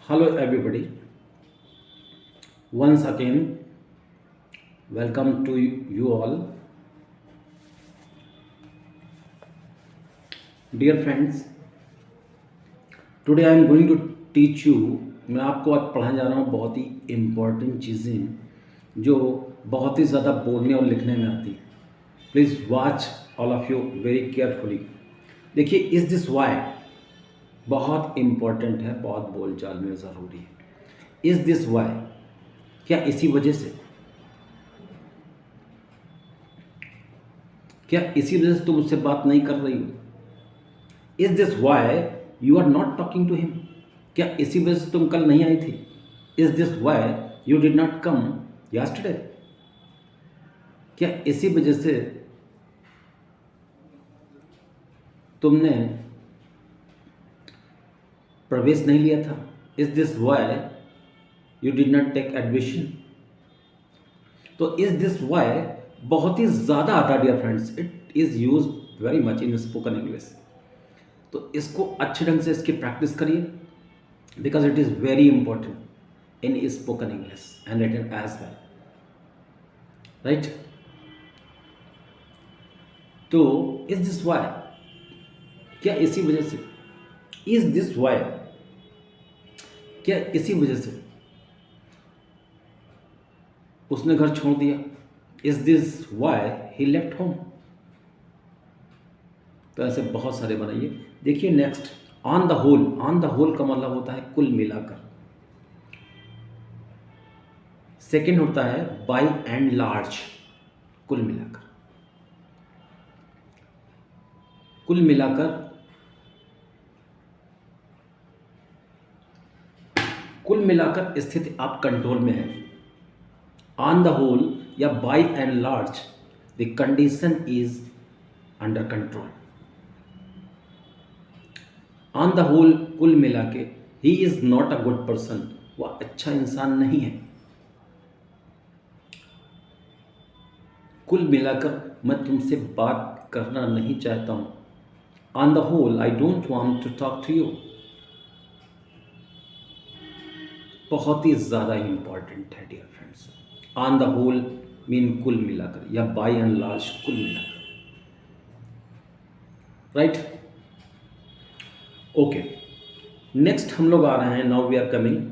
Hello, everybody. Once again, welcome to you all. Dear friends, today I am going to teach you. मैं आपको आज पढ़ाने जा रहा हूँ बहुत ही इम्पोर्टेंट चीज़ें जो बहुत ही ज़्यादा बोलने और लिखने में आती हैं. Please watch all of you very carefully. देखिए, इज़ दिस वाई बहुत इम्पोर्टेंट है, बहुत बोलचाल में ज़रूरी है. इज़ दिस वाई, क्या इसी वजह से, क्या इसी वजह से तुम उससे बात नहीं कर रही हो? Is this why you are not talking to him? क्या इसी वजह से तुम कल नहीं आई थी? Is this why you did not come yesterday? क्या इसी वजह से तुमने प्रवेश नहीं लिया था? Is this why you did not take admission? तो इज दिस वाई बहुत ही ज़्यादा आता है dear friends. It is use very much in spoken English. तो इसको अच्छे ढंग से इसकी प्रैक्टिस करिए, because it is very important in spoken English and written as well. Right. तो इज दिस वाई, क्या इसी वजह से, इज दिस वाई क्या इसी वजह से उसने घर छोड़ दिया? Is this why he left home? तो ऐसे बहुत सारे बनाइए. देखिए next, on the whole. On the whole का मतलब होता है कुल मिलाकर. सेकंड होता है बाय एंड लार्ज, कुल मिलाकर. कुल मिलाकर, कुल मिलाकर स्थिति आप कंट्रोल में है. ऑन द होल या by and large the condition is under control. On the whole, कुल मिला के, he is not a good person, वह अच्छा इंसान नहीं है. कुल मिलाकर मैं तुमसे बात करना नहीं चाहता हूँ. On the whole I don't want to talk to you. बहुत ही ज़्यादा इंपॉर्टेंट है dear friends. On the whole mean कुल मिलाकर, या बाय एंड लार्ज कुल मिलाकर. राइट. ओके, नेक्स्ट हम लोग आ रहे हैं. Now we are coming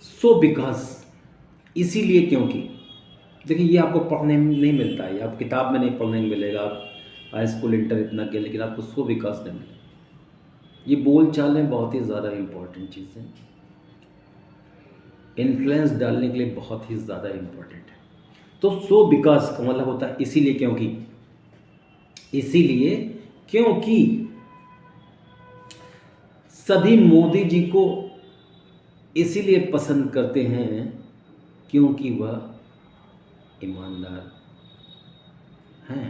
so because, इसीलिए क्योंकि. देखिए, ये आपको पढ़ने में नहीं मिलता है, आप किताब में नहीं पढ़ने में मिलेगा. आप हाई स्कूल इंटर इतना किया, लेकिन आपको सो बिकॉज नहीं मिलेगा. ये बोल चाल में बहुत ही ज़्यादा इंपॉर्टेंट चीज़ है, इन्फ्लुएंस डालने के लिए बहुत ही ज़्यादा इंपॉर्टेंट है. तो सो बिकॉज का मतलब होता है इसीलिए क्योंकि. इसीलिए क्योंकि सभी मोदी जी को इसीलिए पसंद करते हैं क्योंकि वह ईमानदार हैं.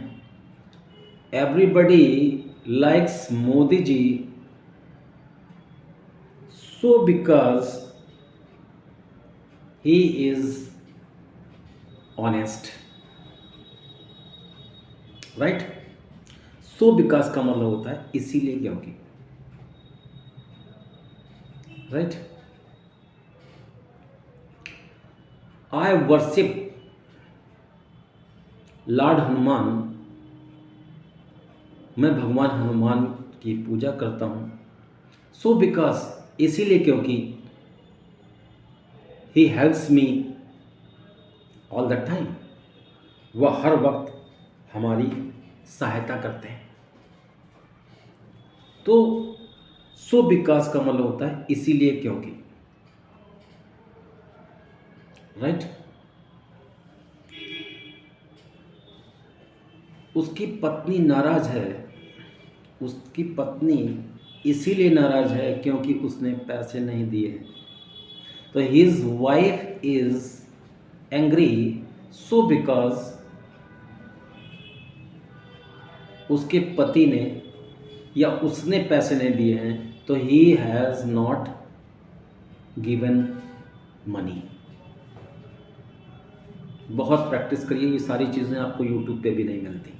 Everybody likes Modi ji so because he is honest. Right. So because का मतलब होता है इसीलिए क्योंकि. Right. I worship lord Hanuman. मैं भगवान हनुमान की पूजा करता हूँ. सो बिकॉज इसीलिए क्योंकि he helps me all the time. वह हर वक्त हमारी सहायता करते हैं. तो सो बिकॉज का मतलब होता है इसीलिए क्योंकि. राइट. उसकी पत्नी नाराज है. उसकी पत्नी इसीलिए नाराज है क्योंकि उसने पैसे नहीं दिए. तो his wife is angry so because उसके पति ने या उसने पैसे नहीं दिए हैं. तो he has not given money. बहुत प्रैक्टिस करिए, ये सारी चीज़ें आपको यूट्यूब पे भी नहीं मिलती.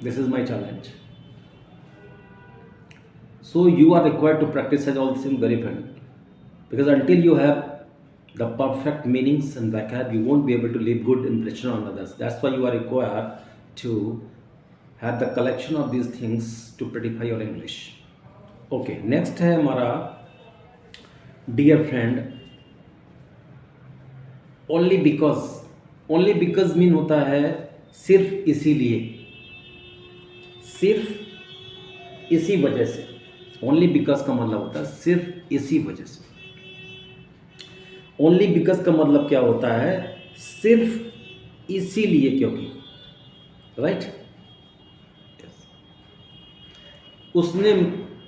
This is my challenge. So you are required to practice as all this in very friend. because until you have the perfect meanings and vocab, you won't be able to leave good impression on others. That's why you are required to have the collection of these things to prettify your English. Okay, next है हमारा dear friend only because. Only because mean होता है सिर्फ इसीलिए, सिर्फ इसी वजह से. ओनली बिकॉज का मतलब होता है सिर्फ इसी वजह से. ओनली बिकॉज का मतलब क्या होता है? सिर्फ इसीलिए, क्योंकि. राइट. उसने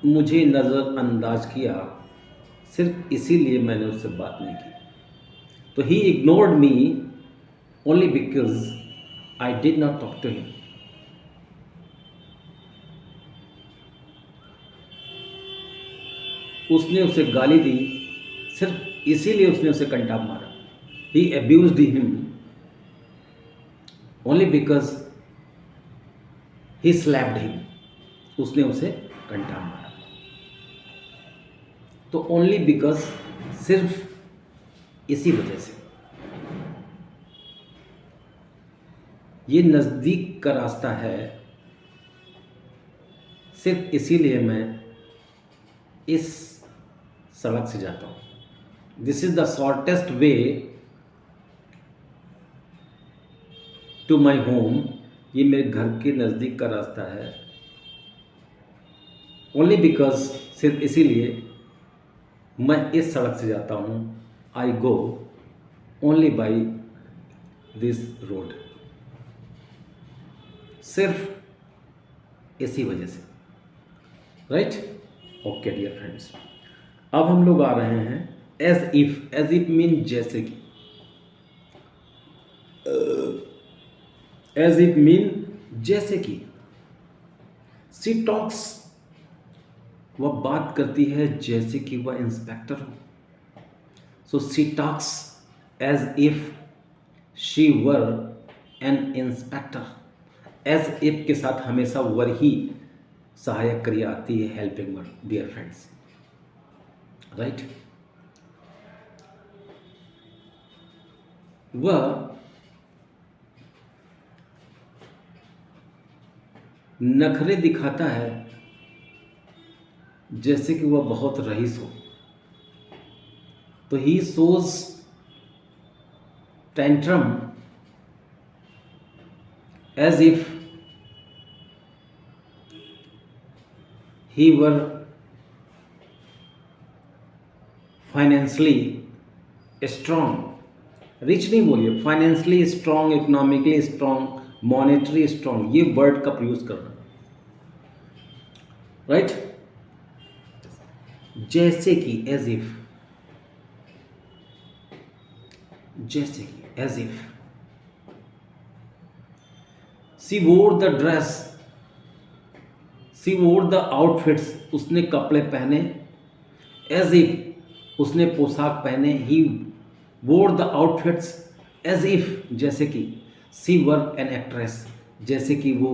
मुझे नज़रअंदाज किया, सिर्फ इसीलिए मैंने उससे बात नहीं की. तो he ignored me only because I did not talk to him. उसने उसे गाली दी, सिर्फ इसीलिए उसने उसे कंटाप मारा. He abused him only because he slapped him. उसने उसे कंटाप मारा. तो ओनली बिकॉज सिर्फ इसी वजह से. ये नज़दीक का रास्ता है, सिर्फ इसीलिए मैं इस सड़क से जाता हूँ. This is the shortest way to my home. ये मेरे घर के नज़दीक का रास्ता है. ओनली बिकॉज सिर्फ इसीलिए मैं इस सड़क से जाता हूँ. I go only by this road. सिर्फ इसी वजह से. राइट. ओके डियर फ्रेंड्स, अब हम लोग आ रहे हैं as if. As if mean जैसे कि. एज इफ मीन जैसे कि. सी टॉक्स, वह बात करती है जैसे कि वह इंस्पेक्टर हो. So she talks as if she were an inspector. As if के साथ हमेशा वर ही सहायक क्रिया आती है, helping word dear friends. Right. वह नखरे दिखाता है जैसे कि वह बहुत रईस हो. तो he shows tantrum as if he were financially strong. Rich नहीं बोलिए, financially strong, economically strong, monetary strong. ये वर्ड का प्रयोग करना. राइट. जैसे कि, एज इफ. जैसे कि, एज इफ. सी वोर द ड्रेस. सी वोर द आउटफिट्स. उसने कपड़े पहने. एज इफ उसने पोशाक पहने. ही वोर द आउटफिट्स एज इफ, जैसे कि. सी वर एन एक्ट्रेस, जैसे कि वो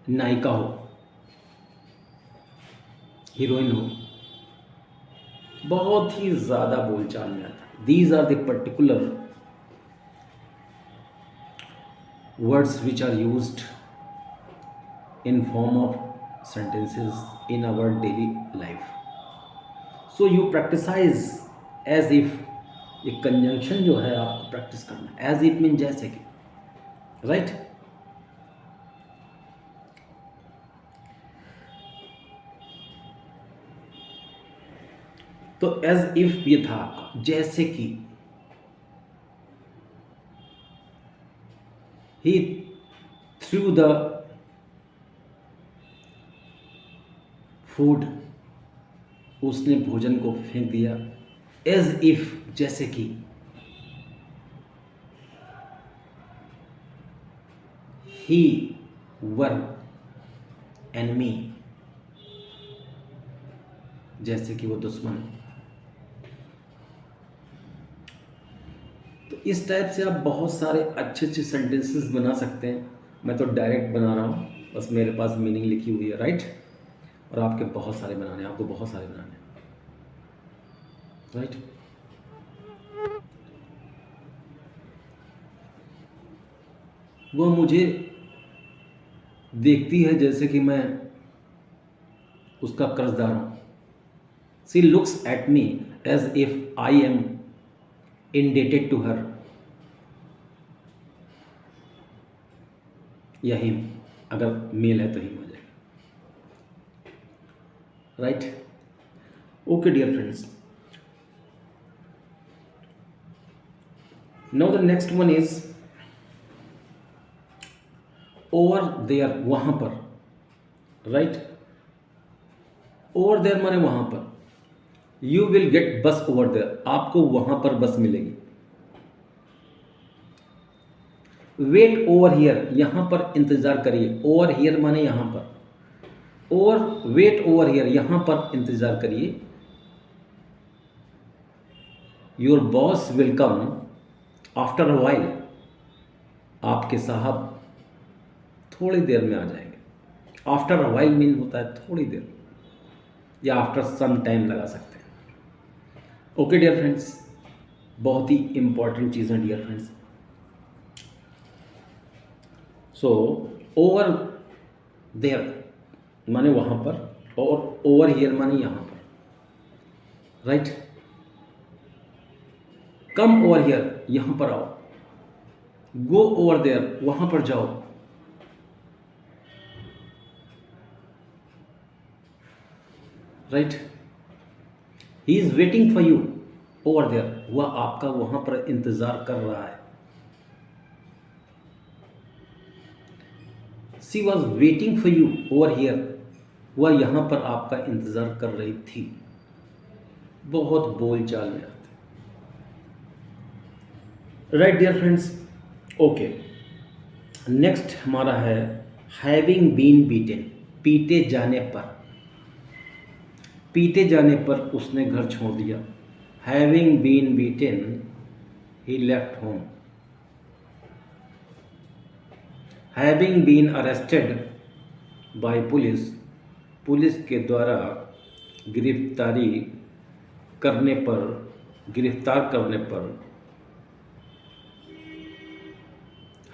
नायिका हो, हीरोइन हो. बहुत ही ज़्यादा बोलचाल में आता है. These are the particular words which are used in form of sentences in our daily life. So you practise as if. ये कंजंक्शन जो है आपको प्रैक्टिस करना है. एज इफ मीन जैसे कि. राइट. तो एज इफ ये था आपका, जैसे कि. ही थ्रू द फूड. उसने भोजन को फेंक दिया. एज इफ, जैसे कि. ही वर एनमी, जैसे कि वो दुश्मन. तो इस टाइप से आप बहुत सारे अच्छे अच्छे सेंटेंसेस बना सकते हैं. मैं तो डायरेक्ट बना रहा हूँ, बस मेरे पास मीनिंग लिखी हुई है. राइट. और आपके बहुत सारे बनाने हैं, आपको बहुत सारे बनाने हैं. राइट। वो मुझे देखती है जैसे कि मैं उसका कर्जदार हूं। She looks at me as if I am indebted to her, या हिम, अगर मेल है तो हिम हो जाएगा। Right. Okay dear friends, now the next one is over there, वहां पर। राइट। ओवर देयर माने वहां पर। You will get bus over there, आपको वहां पर बस मिलेगी। वेट ओवर हियर, यहां पर इंतजार करिए। ओवर हियर माने यहां पर। और वेट ओवर हियर, यहां पर इंतजार करिए। Your boss will come after a while, आपके साहब थोड़ी देर में आ जाएंगे। आफ्टर अ वाइल मीन होता है थोड़ी देर, या आफ्टर सम टाइम लगा सकते हैं। ओके डियर फ्रेंड्स, बहुत ही इंपॉर्टेंट चीज़ें dear friends. So over there माने वहां पर, और ओवर हियर माने यहां पर। राइट। कम ओवर हियर, यहां पर आओ। गो ओवर देयर, वहां पर जाओ। Right. He is waiting for you over there, वह आपका वहां पर इंतजार कर रहा है। She was waiting for you over here, वह यहां पर आपका इंतजार कर रही थी। बहुत बोल चाल में आते। Right dear friends. Okay, next हमारा है हैविंग बीन बीटेन, पीटे जाने पर। पीटे जाने पर उसने घर छोड़ दिया। Having been beaten he left home. Having been arrested by police, police के द्वारा गिरफ्तारी करने पर, गिरफ्तार करने पर।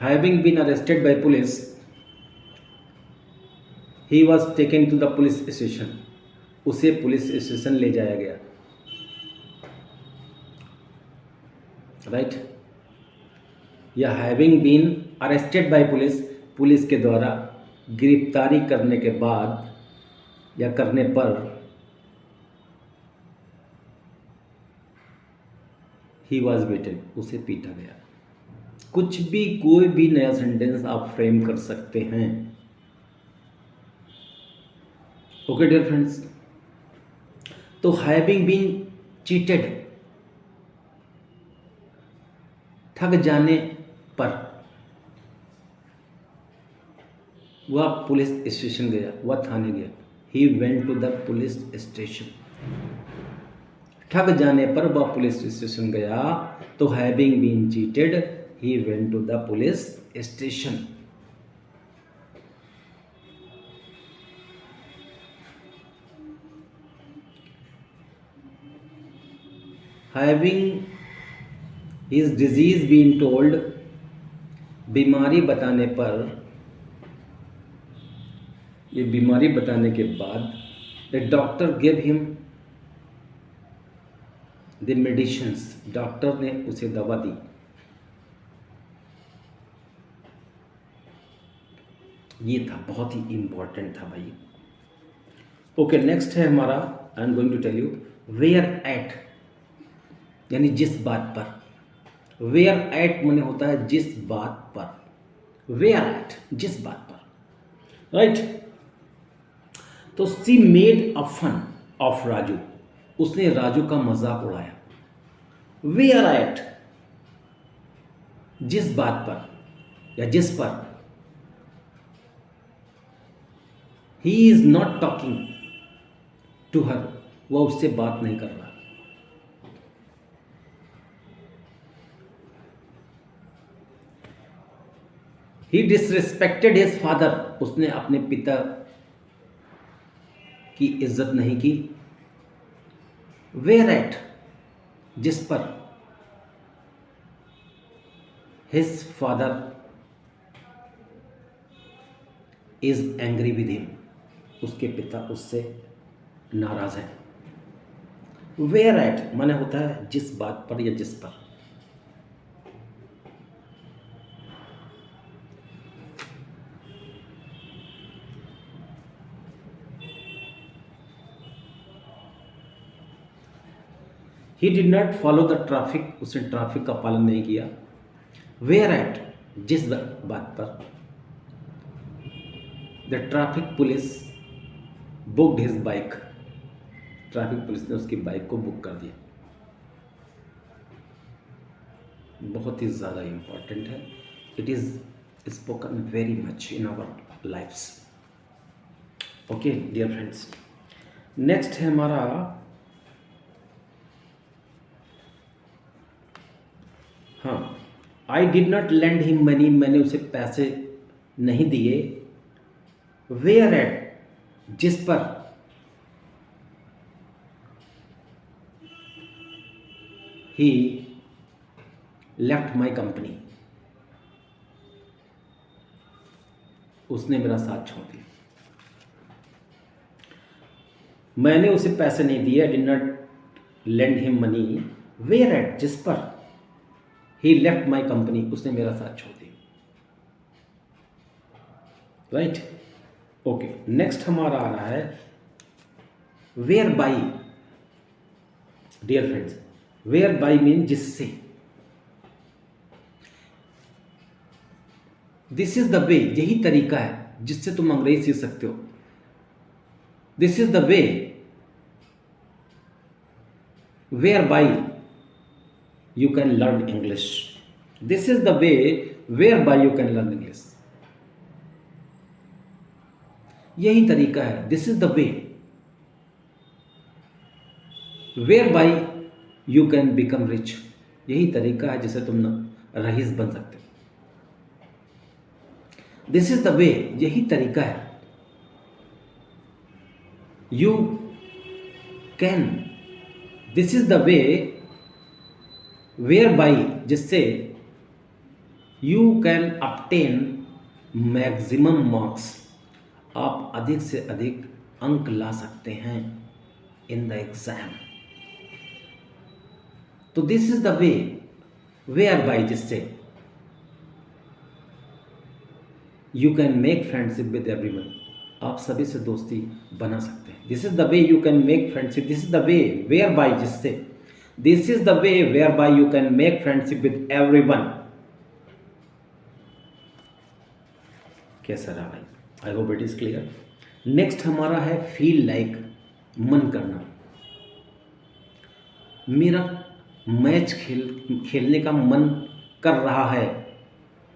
Having been arrested by police he was taken to the police station, उसे पुलिस स्टेशन ले जाया गया। राइट। या having been arrested by police, police के द्वारा गिरफ्तारी करने के बाद या करने पर ही वॉज बीटन, उसे पीटा गया। कुछ भी, कोई भी नया सेंटेंस आप फ्रेम कर सकते हैं। Okay dear friends. तो हैविंग बीन चीटेड, ठग जाने पर, वह पुलिस स्टेशन गया, वह थाने गया। He went to the police station. ठग जाने पर वह पुलिस स्टेशन गया, तो having been cheated he went to the police station. Having his disease been told, बीमारी बताने पर, ये बीमारी बताने के बाद the doctor give him the medicines, doctor ने उसे दवा दी। ये था, बहुत ही इंपॉर्टेंट था भाई। ओके, नेक्स्ट है हमारा, I am going to tell you where at, यानी जिस बात पर। वेयर एट माने होता है जिस बात पर। वेयर एट, जिस बात पर। राइट। तो she made a fun of Raju, उसने राजू का मजाक उड़ाया। वेयर एट, जिस बात पर या जिस पर। He is not talking to her, वह उससे बात नहीं कर रहा। ही डिसरिस्पेक्टेड हिज फादर, उसने अपने पिता की इज्जत नहीं की। वेयर एट, जिस पर his father is angry with him, उसके पिता उससे नाराज हैं। वेयर एट माने होता है जिस बात पर या जिस पर। He did not follow the traffic, उसने ट्रैफिक का पालन नहीं किया। वेयर एट जिस बात पर the traffic police booked his bike, traffic police ने उसकी बाइक को बुक कर दिया। बहुत ही ज़्यादा इम्पॉर्टेंट है। It is spoken very much in our lifes. Okay dear friends, next है हमारा हाँ, I did not lend him money, मैंने उसे पैसे नहीं दिए। वेयर एट जिस पर ही लेफ्ट माई कंपनी, उसने मेरा साथ छोड़ दिया। मैंने उसे पैसे नहीं दिए, I did not lend him money. Where at जिस पर ही लेफ्ट माई कंपनी, उसने मेरा साथ छोड़ दिया। Right, okay. नेक्स्ट हमारा आ रहा है whereby. Dear friends, whereby mean जिससे। दिस इज द वे, यही तरीका है जिससे तुम अंग्रेजी सीख सकते हो। This is the way whereby you can learn English. This is the way whereby you can learn English. यही तरीका है। This is the way whereby you can become rich. यही तरीका है जिससे तुम रईस बन सकते हो। This is the way, यही तरीका है। You can, this is the way whereby जिससे you can obtain maximum marks, आप अधिक से अधिक अंक ला सकते हैं in the exam। तो this is the way whereby जिससे you can make friendship with everyone, आप सभी से दोस्ती बना सकते हैं। This is the way you can make friendship, this is the way whereby जिससे, this is the way whereby you can make friendship with everyone। कैसा रहा भाई? I hope it is clear. Next हमारा है फील लाइक, मन करना। मेरा match खेलने का मन कर रहा है।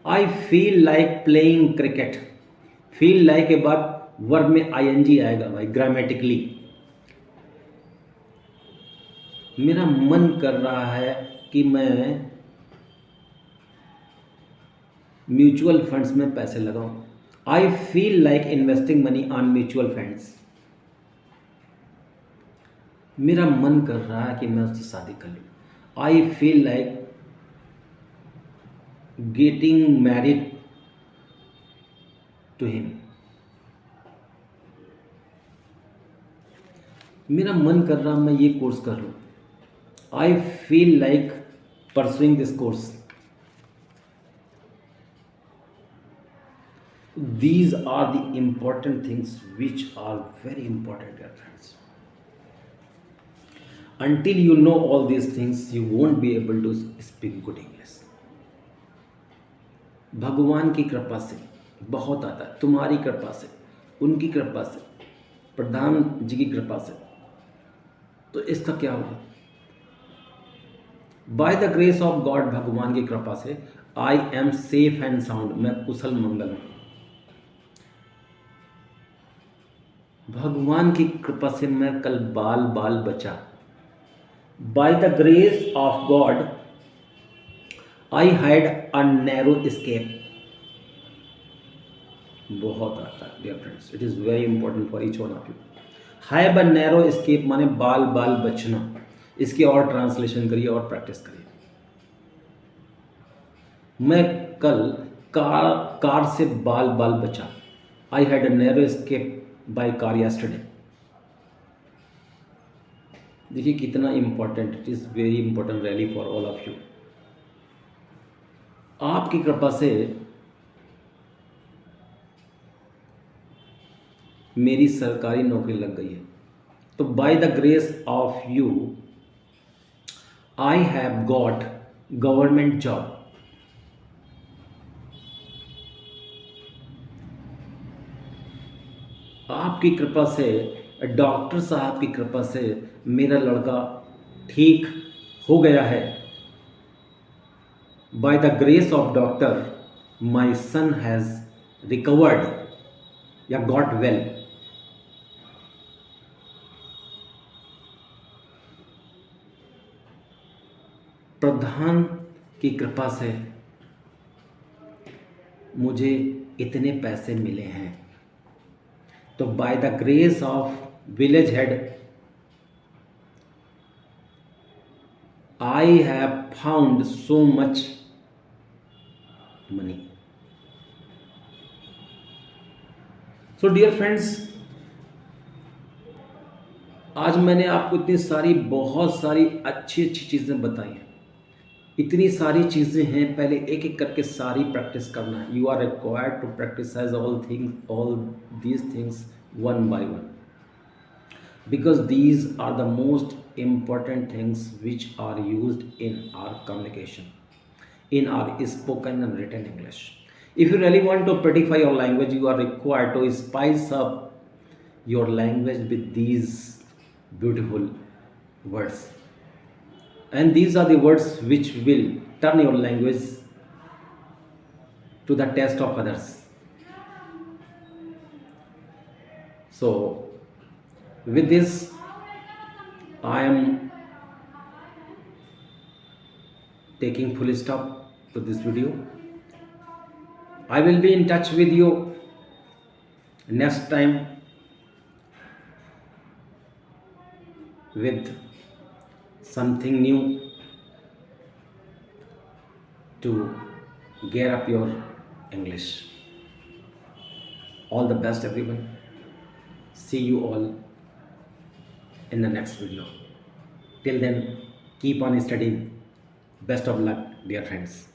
आई feel like playing cricket. Feel like के बाद वर्ब में आईएनजी आएगा भाई, ग्रामेटिकली। मेरा मन कर रहा है कि मैं म्यूचुअल फंड्स में पैसे लगाऊं। आई feel like investing money on mutual funds. मेरा मन कर रहा है कि मैं उससे शादी कर लूं। I feel like getting married to him. मेरा मन कर रहा मैं ये कोर्स कर लूं। I feel like pursuing this course. These are the important things which are very important, dear friends. Until you know all these things, you won't be able to speak good English. भगवान की कृपा से बहुत आता है, तुम्हारी कृपा से, उनकी कृपा से, प्रधान जी की कृपा से। तो इसका क्या होगा? Bye the grace of God, भगवान की कृपा से, I am safe and sound, मैं कुशल मंगल हूं। भगवान की कृपा से मैं कल बाल बचा। By the grace of God I had a narrow escape. बहुत आता है dear friends, it is very important for each one of you. Have a narrow escape माने बाल बचना। इसकी और ट्रांसलेशन करिए और प्रैक्टिस करिए। मैं कल कार से बाल बचा। आई had a narrow escape by car yesterday. देखिए कितना important, it is very important rally for all of you. आपकी कृपा से मेरी सरकारी नौकरी लग गई है। तो by the grace of you I have got government job. आपकी कृपा से, डॉक्टर साहब की कृपा से मेरा लड़का ठीक हो गया है। By the grace of doctor my son has recovered या गॉट वेल। प्रधान की कृपा से मुझे इतने पैसे मिले हैं। तो by the grace of village head I have found so much money. So dear friends, आज मैंने आपको इतनी सारी, बहुत सारी अच्छी चीज़ें बताई हैं। इतनी सारी चीज़ें हैं, पहले एक एक करके सारी प्रैक्टिस करना है। You are required to practice all these things one by one, because these are the most important things which are used in our communication, in our spoken and written English. If you really want to prettify your language, you are required to spice up your language with these beautiful words, and these are the words which will turn your language to the taste of others. So with this, I am taking full stop to this video. I will be in touch with you next time with something new to gear up your English. All the best everyone. See you all in the next video. Till then, keep on studying. Best of luck, dear friends.